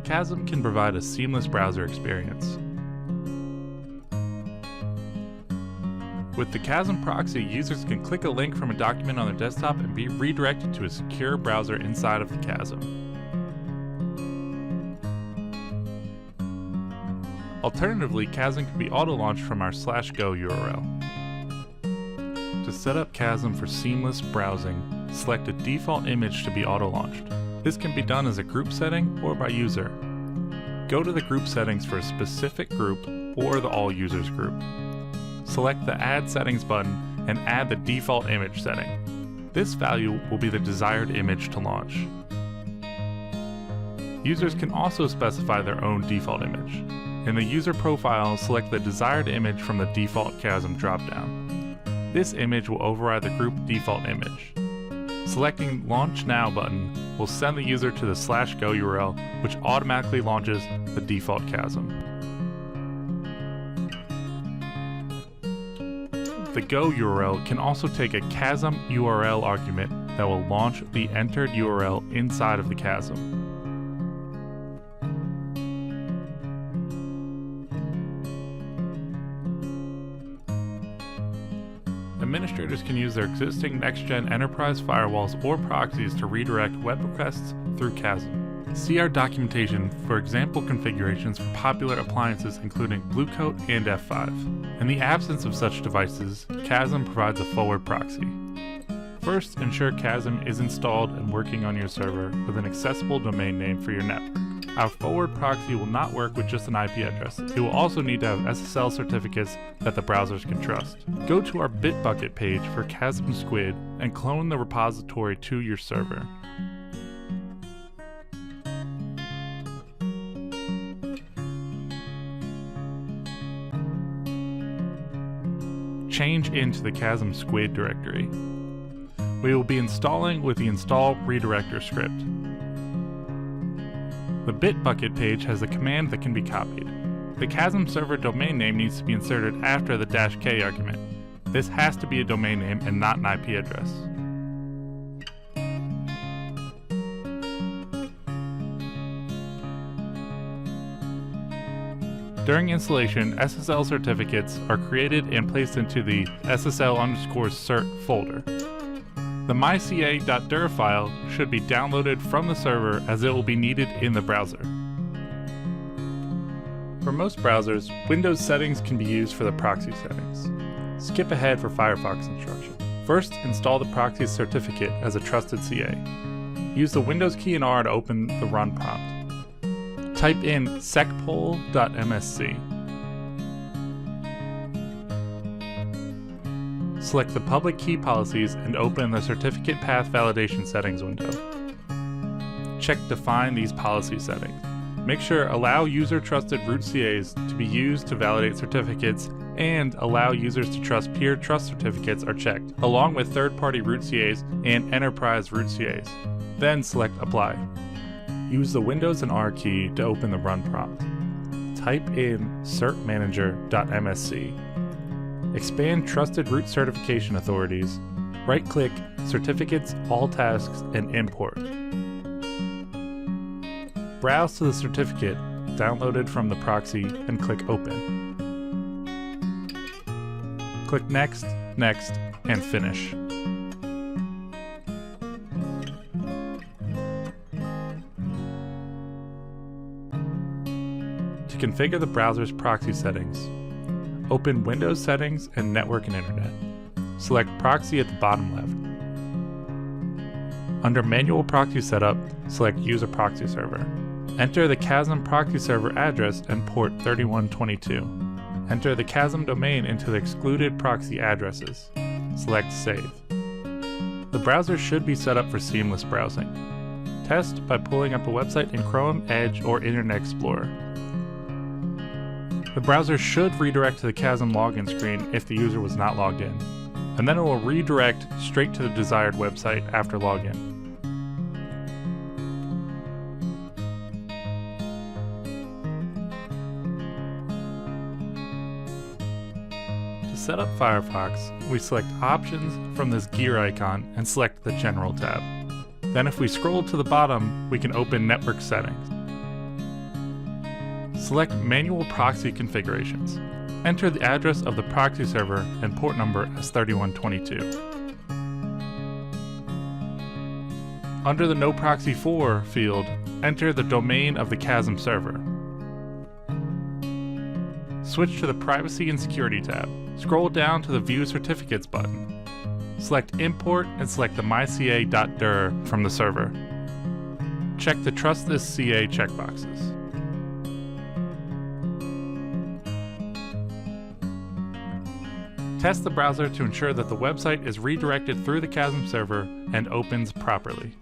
Kasm can provide a seamless browser experience. With the Kasm proxy, users can click a link from a document on their desktop and be redirected to a secure browser inside of the Kasm. Alternatively, Kasm can be auto-launched from our /go URL. To set up Kasm for seamless browsing, select a default image to be auto-launched. This can be done as a group setting or by user. Go to the group settings for a specific group or the All Users group. Select the Add Settings button and add the default image setting. This value will be the desired image to launch. Users can also specify their own default image. In the user profile, select the desired image from the default Kasm dropdown. This image will override the group default image. Selecting Launch Now button will send the user to the /go URL, which automatically launches the default Kasm. The Go URL can also take a Kasm URL argument that will launch the entered URL inside of the Kasm. Administrators can use their existing next-gen enterprise firewalls or proxies to redirect web requests through Kasm. See our documentation for example configurations for popular appliances including Bluecoat and F5. In the absence of such devices, Kasm provides a forward proxy. First, ensure Kasm is installed and working on your server with an accessible domain name for your network. Our forward proxy will not work with just an IP address. It will also need to have SSL certificates that the browsers can trust. Go to our Bitbucket page for Kasm Squid and clone the repository to your server. Change into the Kasm Squid directory. We will be installing with the install redirector script. The Bitbucket page has a command that can be copied. The Kasm server domain name needs to be inserted after the -k argument. This has to be a domain name and not an IP address. During installation, SSL certificates are created and placed into the SSL_cert folder. The myca.dir file should be downloaded from the server as it will be needed in the browser. For most browsers, Windows settings can be used for the proxy settings. Skip ahead for Firefox instruction. First, install the proxy certificate as a trusted CA. Use the Windows key and R to open the run prompt. Type in secpol.msc. Select the public key policies and open the certificate path validation settings window. Check Define these policy settings. Make sure Allow User Trusted Root CAs to be used to validate certificates and Allow Users to Trust Peer Trust Certificates are checked, along with third-party root CAs and enterprise root CAs. Then select Apply. Use the Windows and R key to open the run prompt. Type in certmanager.msc. Expand Trusted Root Certification Authorities. Right-click Certificates, All Tasks, and Import. Browse to the certificate downloaded from the proxy and click Open. Click Next, Next, and Finish. To configure the browser's proxy settings, open Windows Settings and Network and Internet. Select Proxy at the bottom left. Under Manual Proxy Setup, select Use a Proxy Server. Enter the Kasm proxy server address and port 3122. Enter the Kasm domain into the excluded proxy addresses. Select Save. The browser should be set up for seamless browsing. Test by pulling up a website in Chrome, Edge, or Internet Explorer. The browser should redirect to the Kasm login screen if the user was not logged in, and then it will redirect straight to the desired website after login. To set up Firefox, we select Options from this gear icon and select the General tab. Then if we scroll to the bottom, we can open Network Settings. Select Manual Proxy Configurations. Enter the address of the proxy server and port number as 3122. Under the No Proxy For field, enter the domain of the Kasm server. Switch to the Privacy and Security tab. Scroll down to the View Certificates button. Select Import and select the myca.dir from the server. Check the Trust This CA checkboxes. Test the browser to ensure that the website is redirected through the Kasm server and opens properly.